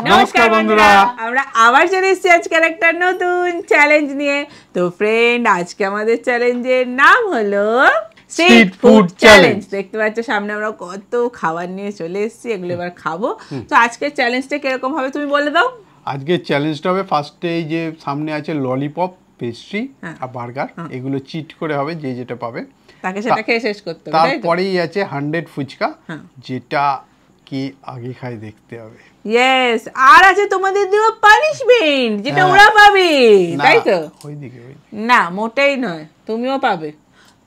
নমস্কার বন্ধুরা, আমরা আবার চলে এসেছি আজকের একটা নতুন চ্যালেঞ্জ নিয়ে। তো ফ্রেন্ড, আজকে আমাদের চ্যালেঞ্জের নাম হলো স্ট্রিট ফুড চ্যালেঞ্জ। দেখতে পাচ্ছ সামনে আমরা কত খাবার নিয়ে চলে এসেছি, এগুলো এবার খাবো। তো আজকের চ্যালেঞ্জটা কিরকম হবে তুমি বলে দাও। আজকের চ্যালেঞ্জটা হবে ফার্স্টে এই যে সামনে আছে ললিপপ, পেস্ট্রি আর বার্গার, এগুলো চিট করে হবে, যে যেটা পাবে তাকে সেটা খেয়ে শেষ করতে হবে। তারপরেই আছে 100 ফুচকা, যেটা কি আগে খাই দেখতে হবে। ইয়েস, আর আছে তোমাদের দেওয়া পানিশমেন্ট, যেটা ওরা পাবে, তাই তো? ওইদিকে না, মোটেই নয়, তুমিও পাবে।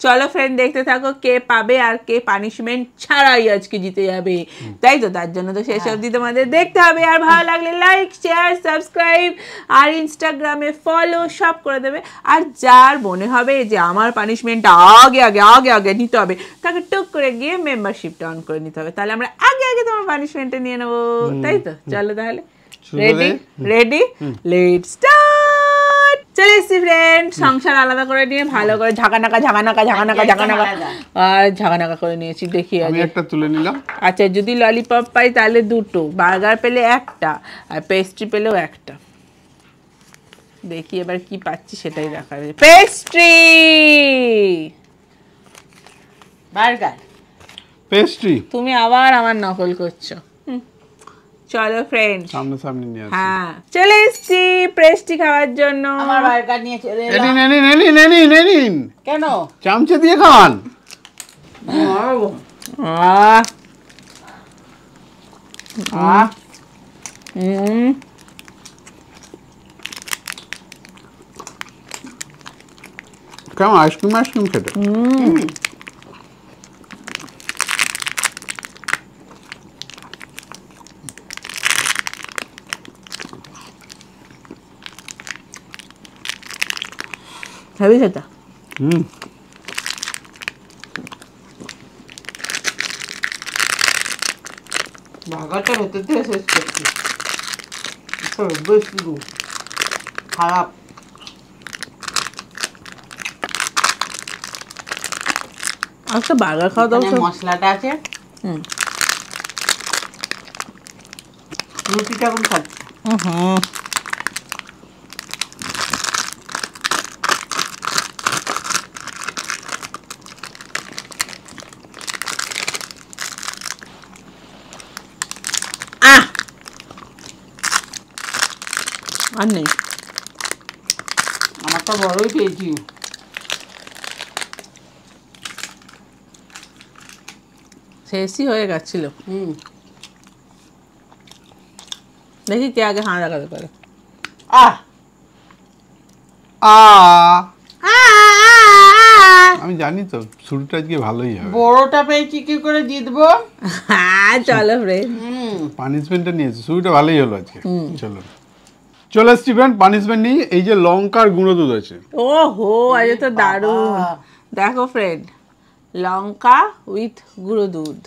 চলো ফ্রেন্ড, দেখতে থাকো কে পাবে আর কে পানিশমেন্ট ছাড়াই আজকে জিতে যাবে, তাই তো? তার জন্য তো শেষ অবধি তোমাদের দেখতে হবে। আর ভালো লাগলে লাইক, শেয়ার, সাবস্ক্রাইব আর ইনস্টাগ্রামে ফলো সব করে দেবে। আর যার মনে হবে যে আমার পানিশমেন্টটা আগে আগে আগে আগে নিতে হবে, তাকে টুক করে গিয়ে মেম্বারশিপটা অন করে নিতে হবে, তাহলে আমরা আগে আগে তোমার পানিশমেন্টটা নিয়ে নেবো, তাই তো? চলো তাহলে, রেডি রেডি, লেটস স্টার্ট। চলে এসছি ফ্রেন্ড, সংসার আলাদা করে নিয়ে ভালো করে ঝাঁকানাকা আর ঝাঁকানাকা করে নিয়েছি। দেখি আমি একটা তুলে নিলাম। আচ্ছা, যদি ললিপপ পাই তাহলে দুটো, বার্গার পেলে একটা, আর পেস্ট্রি পেলেও একটা। দেখি এবার কি পাচ্ছি সেটাই দেখা যাবে। Pastry, burger, pastry. তুমি আবার আমার নকল করছো। চলো ফ্রেন্ড, সামনে নিয়ে আসি। হ্যাঁ, চলে এসেছি পেস্ট্রি খাওয়ার জন্য। আমার বার্গার নিয়ে চলে এলাম। নিন। কেন? চামচে দিয়ে খান। কেমন আইসক্রিম খেতে? হেভি সেটা। বার্গারটা ভেতর থেকে শেষ করছি, শুরু খারাপ। একটা বার্গার খাওয়া দাও, মশলাটা আছে। রুটিটা এখন খাচ্ছি। আর নেই, আমারটা বড়ই পেয়েছি। শেষই হয়ে গেছিল। দেখি কে আগে হাঁ দেখাতে পারে। আমি জানি তো শুরুটা আজকে ভালোই হবে। বড়টা পেয়েছি, কি করে জিতবো? চলো ফ্রেন্ড, পানিশমেন্টটা নিয়েছি, শুরুটা ভালোই হলো আজকে। চলে এসছি ফ্রেন্ড, পানিশমেন্ট নিয়ে। এই যে লঙ্কার গুঁড়ো দুধ আছে। ওহো, আজ তো দারুণ। দেখো ফ্রেন্ড, লঙ্কা উইথ গুঁড়ো দুধ।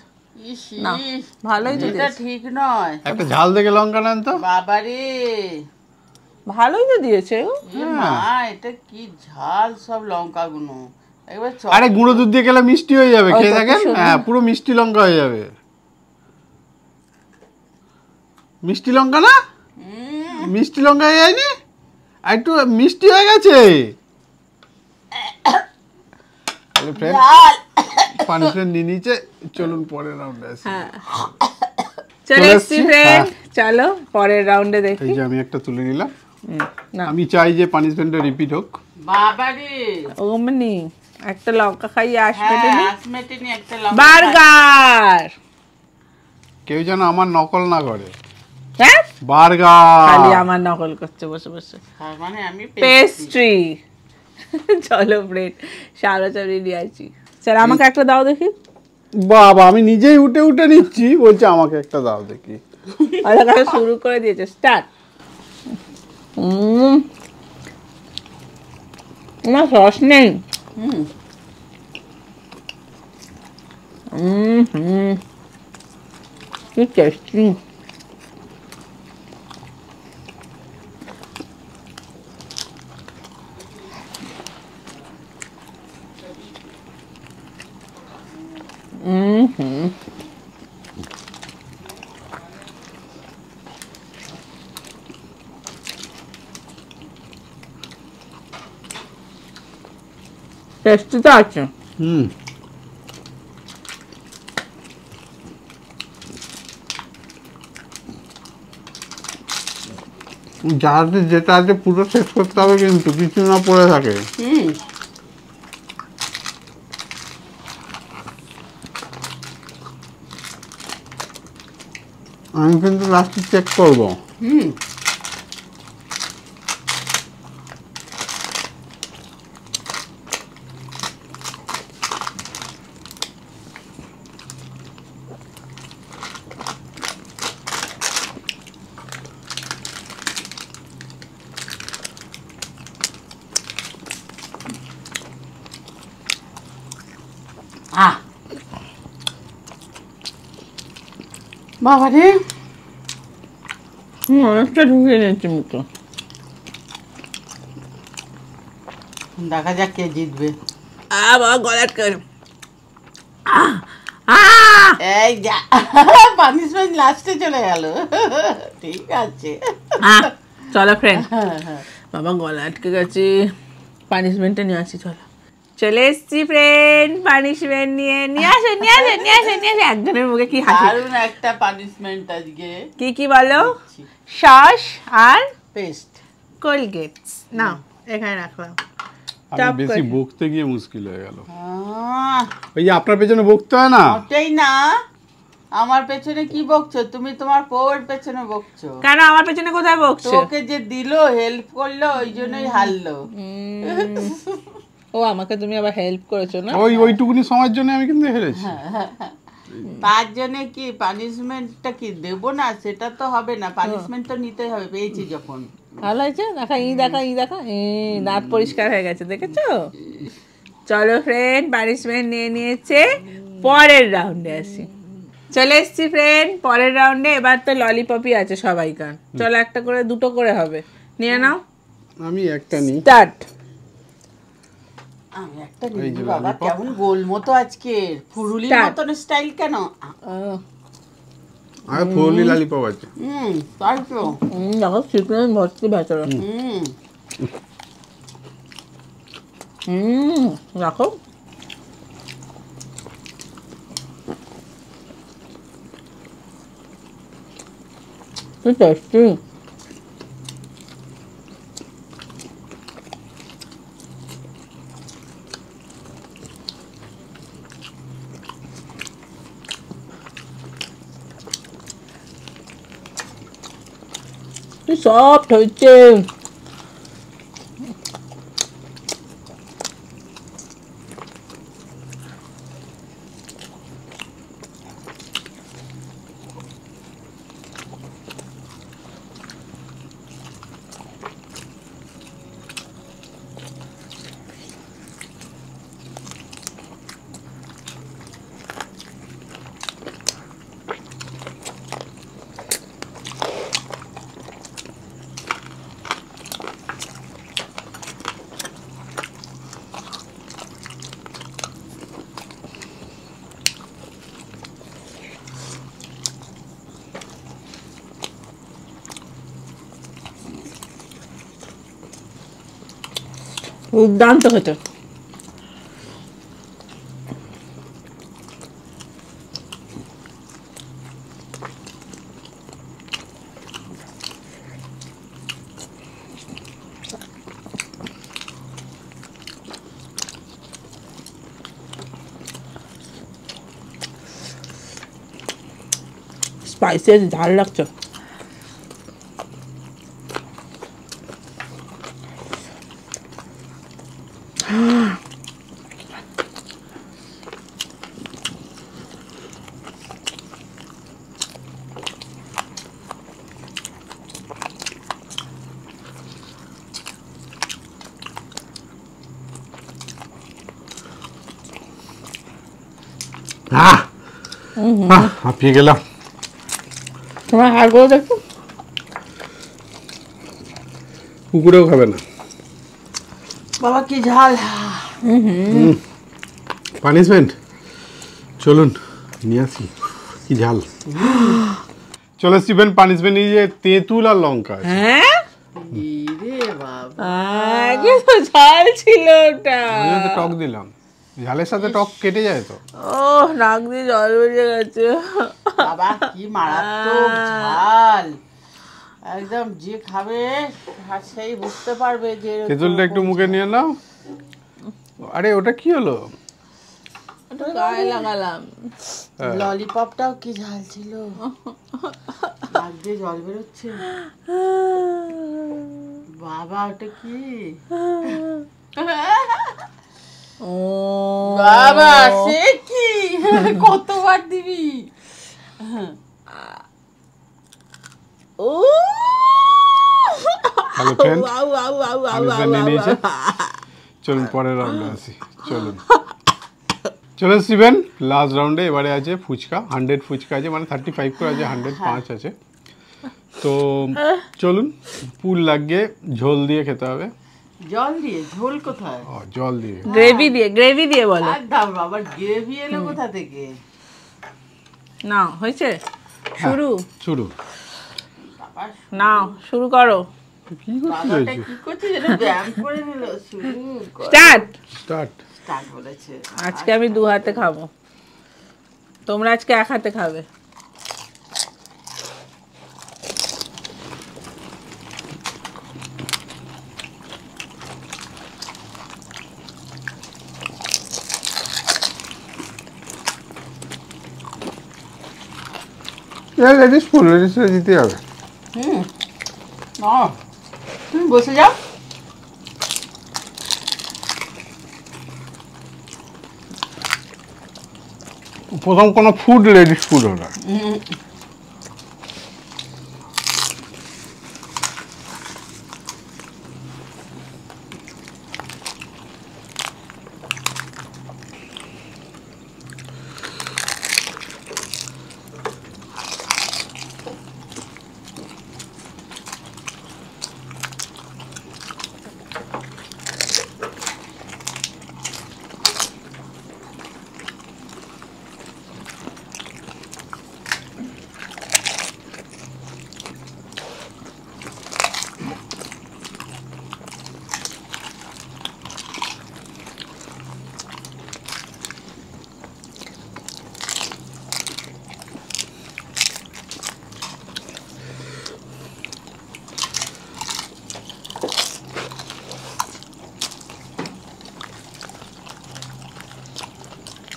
না, ভালোই তো, এটা ঠিক নয়। একটা ঝাল দেখে লঙ্কা নেন তো। বাবারে, ভালোই তো দিয়েছে। এটা কি ঝাল, সব লঙ্কা গুঁড়ো। আরে গুঁড়ো দুধ দিয়ে খেলে মিষ্টি হয়ে যাবে, খেয়ে দেখেন। হ্যাঁ, পুরো মিষ্টি লঙ্কা হয়ে যাবে। মিষ্টি লঙ্কা না, মিষ্টি লঙ্কা হয়ে যায়নি, একটু মিষ্টি হয়ে গেছে। পানিশমেন্ট নিয়ে নিচে, চলুন পরের রাউন্ডে আসি। চলে এসেছি ফ্রেন্ড, চলো পরের রাউন্ডে দেখি। এই যে আমি একটা তুলে নিলাম। আমি চাই যে পানিশমেন্টটা রিপিট হোক। বাবারে, ওমনি একটা লঙ্কা খাইয়ে আসবে নি, একটা লঙ্কা। বার্গার, কেউ যেন আমার নকল না করে। হ্যাঁ, বার্গার খালি আমার নকল করছে বসে বসে। মানে আমি পেস্ট্রি। চলো ফ্রেন্ড, সামনাসামনি নিয়ে আসি। স্যার, আমাকে একটা দাও দেখি। বাবা, আমি নিজেই উঠে উঠে নিচ্ছি, বলছে আমাকে একটা দাও দেখি। আরে শুরু করে দিয়েছে, স্টার্ট। না, সস নেই। কি টেস্টি। টেস্টি তো আছে। যাতে যেটা আছে পুরো শেষ করতে হবে, কিন্তু কিছু না পড়ে থাকে। আমি কিন্তু লাস্টে চেক করবো। বাবা রে, অনেকটা ঢুকিয়ে নিচ্ছি মুখে। দেখা যাক কে জিতবে। বাবা গলা আটকে এই যা, পানিশমেন্ট লাস্টে চলে গেল। ঠিক আছে, চলো ফ্রেন্ড। বাবা গলা আটকে গেছে, পানিশমেন্টটা নিয়ে আসি। চলে এসছি ফ্রেন্ড, পানিশমেন্ট নিয়ে আসো। একজনের মুখে কি হাসি। দারুণ একটা পানিশমেন্ট আজকে। কি বলো? সস আর পেস্ট, কোলগেটস নাও, এখানে রাখলাম। আমি বেশি বকতে গিয়ে মুশকিল হয়ে গেল। ওই যে আপনার পেছনে বকতে হয় না? ওটাই না, আমার পেছনে কি বকছো তুমি? তোমার বউয়ের পেছনে বকছো কেন? আমার পেছনে কোথায় বকছো? তোকে যে দিলো, হেল্প করলো, ওই জন্যই হারলো। ও আমাকে তুমি আবার হেল্প করেছো না? ওইটুকুনি সময়ের জন্য আমি কিন্তু হেরেছি। তার জন্য কি পানিশমেন্টটা কি দেবো না? সেটা তো হবে না, পানিশমেন্ট তো নিতেই হবে, পেয়েছি যখন। ভালো হয়েছে। দেখা দাঁত পরিষ্কার হয়ে গেছে, দেখেছো? চলো ফ্রেন্ড, পানিশমেন্ট নিয়ে নিয়েছে, পরের রাউন্ডে আসি। চলে এসছি ফ্রেন্ড পরের রাউন্ডে। এবার তো ললিপপই আছে সবাইকার। চলো একটা করে, দুটো করে হবে, নিয়ে নাও। আমি একটা নিই। স্টার্ট। আমি একটা নিই বাবা। কেমন গোল মতো আজকে, ফুরুলির মতন স্টাইল কেন? আর ফুরুলি ললিপপ আছে। তাই তো। দেখো চিকেন ভর্তি ভেতরে। দেখো কি টেস্টি। সফট হয়েছে। দুর্দান্ত খেতে। স্পাইসি আছে, ঝাল লাগছে। হাঁপিয়ে গেলাম। তোমার হাড়গুলো দেখো। কুকুরেও খাবে না। বাবা কি ঝাল। পানিশমেন্ট চলুন নিয়ে আসি। কি ঝাল। চলো স্টিফেন, পানিশমেন্ট এই যে তেঁতুল আর লঙ্কা। হ্যাঁ রে বাবা। কিন্তু ঝাল ছিল ওটা। আমি তো টক দিলাম, ঝালের সাথে টক কেটে যায় তো। ও নাক দিয়ে জল বেরিয়ে গেছে। বাবা কি মারাত্মক ঝাল, একদম যে খাবে সেই বুঝতে পারবে যে তেঁতুলটা একটু মুখে নিয়ে নাও। আরে ওটা কি হলো? একটু গায়ে লাগালাম। ললিপপটাও কি ঝাল ছিল, নাক দিয়ে জল বেরোচ্ছে। বাবা ওটা কি? ও বাবা সে কি, কতবার দিবি? ও হ্যালো ফ্রেন্ড, আউ আউ আউ আউ পানিশমেন্ট নিয়ে নিয়েছে। চলুন পরের রাউন্ডে আসি। চলো শিবেন, লাস্ট রাউন্ডে এবারে আছে ফুচকা। 100 ফুচকা আছে, মানে 35 করে আছে, 105 আছে। তো চলুন, পুল লাগিয়ে ঝোল দিয়ে খেতে হবে। জল দিয়ে? ঝোল কোথায়? ও জল দিয়ে, গ্রেভি দিয়ে বলো। একদম, আবার গ্রেভি এলো কোথা থেকে? না হয়েছে, শুরু শুরু। বাবা নাও শুরু করো। কি করতে বাবাটা চাইছি? কি করছিস, এটা ব্যায়াম করে নিল। শুরু স্টার্ট। স্টার্ট। স্টার্ট বলেছে। আজকে আমি 2 হাতে খাবো, তোমরা আজকে 1 হাতে খাবে। লেডিস ফুল, লেডিসে দিতে হবে। তুমি বসে যাও। প্রথম কোনো ফুড লেডিস ফুড হলো।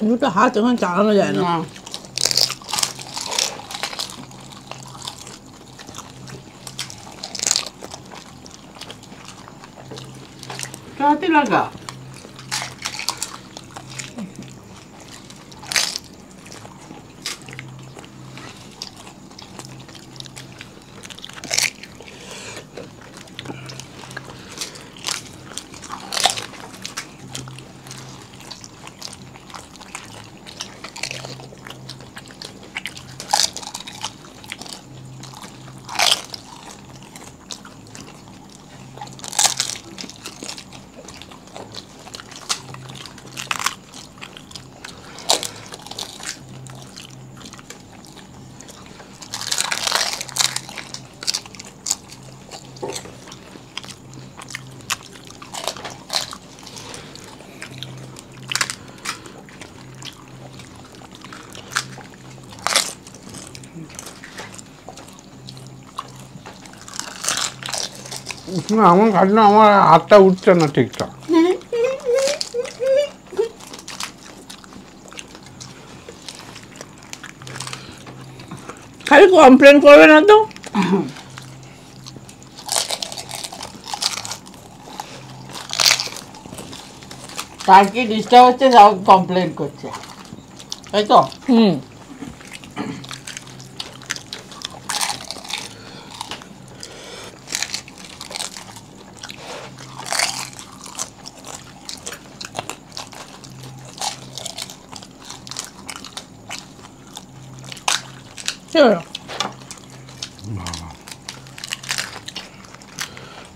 দুটো হাত ওখানে চালানো যায় না। হাতে লাগা। না আমার কাটলে আমার হাতটা উঠছে না ঠিকঠাক। খালি কমপ্লেন করবে না তো। তার কি ডিস্টার্ব হচ্ছে, সব কমপ্লেন করছে, তাই তো?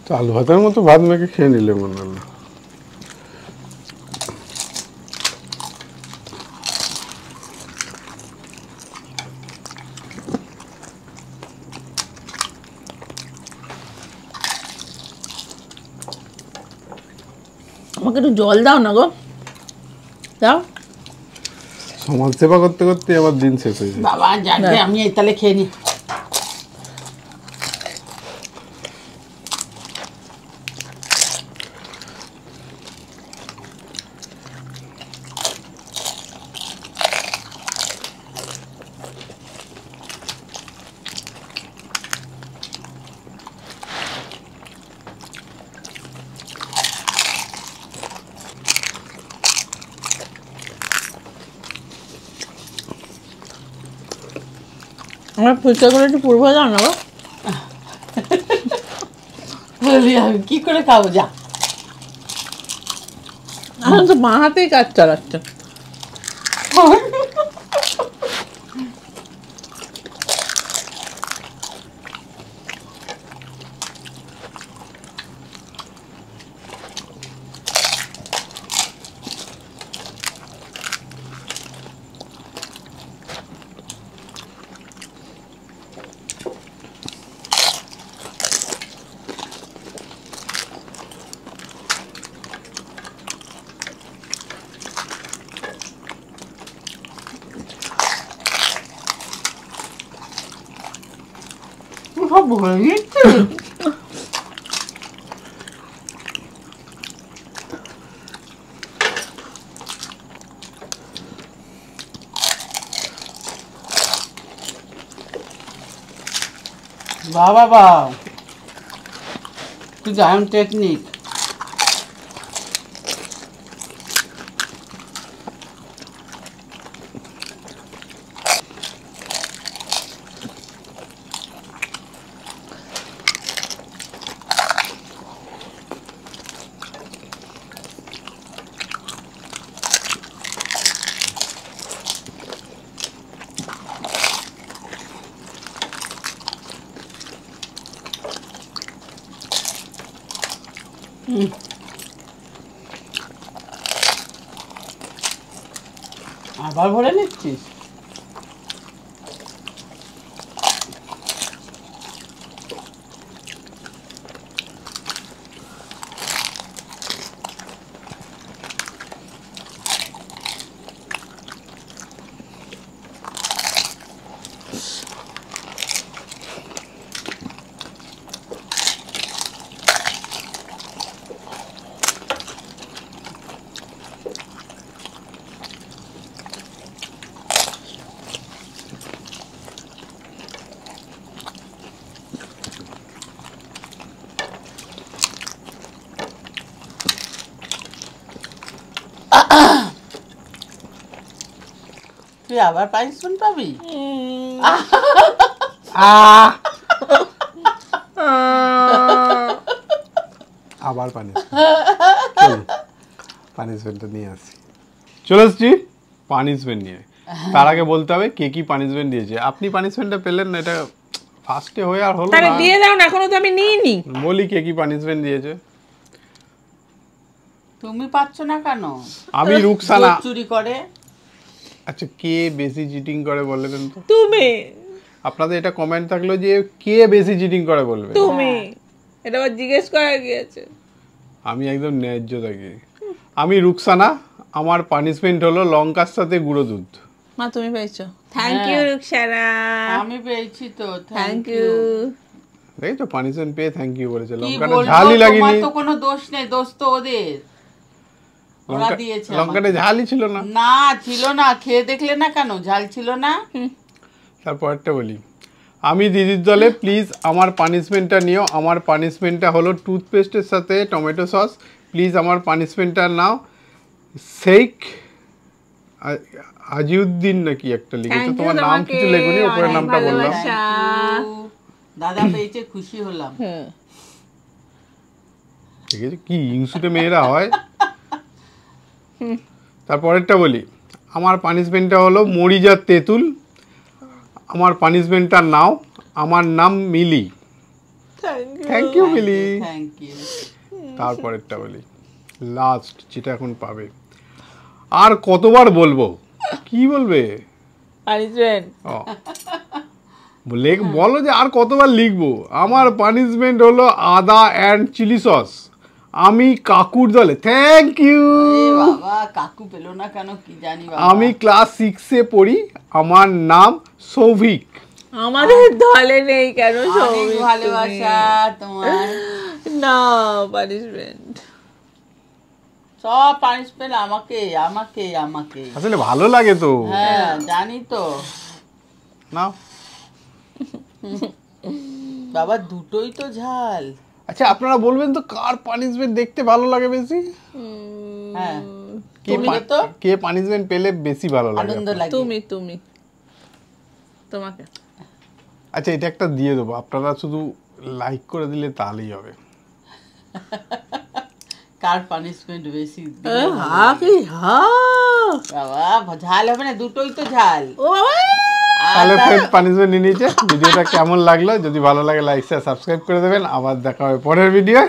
তো আলু ভাতের মতো ভাত মেখে খেয়ে নিলে মনে হলো। আমাকে একটু জল দাও না গো, দাও। সমাজ সেবা করতে করতে আবার দিন শেষ হয়ে যায়। বাবা যাকে আমি এই তালে খেয়ে নি। আমার ফুচকাগুলো একটু পুরো দাও না গো। বলি আমি কি করে খাবো, যা। এখন তো বাঁ হাতেই কাজ চালাচ্ছে। সব ভরে নিচ্ছে। বাবা তুই দারুণ টেকনিক। আবার ভরে নিচ্ছিস? তুই আবার পানিশমেন্ট পাবি? আবার পানিশমেন্টটা নিয়ে আসি। চলে আসছি পানিশমেন্ট নিয়ে। তার আগে বলতে হবে কে কি পানিশমেন্ট দিয়েছে। আপনি পানিশমেন্টটা পেলেন না, এটা ফার্স্টে হয়ে আর হলো তাহলে না। দিয়ে দাও না, এখনো তো আমি নিইনি। বলি কে কি পানিশমেন্ট দিয়েছে। তুমি পাচ্ছ না কেন? আমি রুকসানা। দুধ চুরি করে। আচ্ছা, কে বেশি চিটিং করে বলবেন তো? তুমি। আপনাদের এটা কমেন্ট থাকলো যে কে বেশি চিটিং করে বলবে। তুমি এটা আবার জিজ্ঞেস করা গিয়েছে। আমি একদম ন্যায্য থাকি। আমি রুকসানা, আমার পানিশমেন্ট হলো লঙ্কার সাথে গুঁড়ো দুধ। মা তুমি পেয়েছো, থ্যাংক ইউ রুকসানা। আমি পেয়েছি তো, থ্যাংক ইউ। দেখেছো পানিশমেন্ট পেয়ে থ্যাংক ইউ বলেছে। কি লঙ্কাটা বলবো, ঝালই লাগেনি। তোমার তো কোনো দোষ নেই, দোষ তো ওদের। ওরা দিয়েছে আমাকে। লঙ্কাটা ঝালই ছিল না। না ছিল না, খেয়ে দেখলে না কেন ঝাল ছিল না? তারপরটা বলি, আমি দিদির দলে, প্লিজ আমার পানিশমেন্টটা নিও। আমার পানিশমেন্টটা হলো টুথপেস্টের সাথে টমেটো সস। প্লিজ আমার পানিশমেন্টটা নাও। শেখ আজিউদ্দিন নাকি একটা লিখেছে, তোমার নাম কিছু লেখুনি, উপরের নামটা বললাম। দাদা পেয়েছে, খুশি হলাম। ঠিক আছে, কি ইংসুটে মেয়েরা হয়। তারপরেরটা বলি, আমার পানিশমেন্টটা হলো মরিজার তেঁতুল। আমার পানিশমেন্টটা নাও। আমার নাম Mili. Thank you Mili. Thank you. তারপরেরটা বলি, লাস্ট যেটা এখন পাবে। আর কতবার বলবো? কি বলবে? পানিশমেন্ট বলো যে আর কতবার লিখবো। আমার পানিশমেন্ট হলো আদা অ্যান্ড চিলি সস। আমি কাকুর দলে, থ্যাংক ইউ। এ বাবা, কাকু পেলো না কেন কি জানি বাবা। আমি ক্লাস 6-এ পড়ি, আমার নাম সৌভিক। আমাদের দলে নেই কেন অনেক সৌভিক তুমি? ভালোবাসা তোমার। না পানিশমেন্ট, সব পানিশমেন্ট আমাকে আমাকে আমাকে। আসলে ভালো লাগে তো। হ্যাঁ জানি তো না বাবা, দুটোই তো ঝাল। আচ্ছা, আপনারা বলবেন তো কার পানিশমেন্ট দেখতে ভালো লাগে বেশি? হ্যাঁ, কে তুমি তো কে পানিশমেন্ট পেলে বেশি ভালো লাগে? আনন্দ লাগে। তুমি তুমি তোমাকে। আচ্ছা, এটা একটা দিয়ে দেবো, আপনারা শুধু লাইক করে দিলে তাহলেই হবে। কার পানিশমেন্ট বেশি? হা কি হা, বাবা ঝাল হবে না, দুটোই তো ঝাল। ও বাবা। তাহলে ফ্রেন্ড পানিশমেন্ট নিয়ে নিয়েছে। ভিডিওটা কেমন লাগলো? যদি ভালো লাগে লাইক শেয়ার সাবস্ক্রাইব করে দেবেন। আবার দেখা হবে পরের ভিডিও।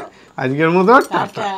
আজকের মতো টাটা। টাটা।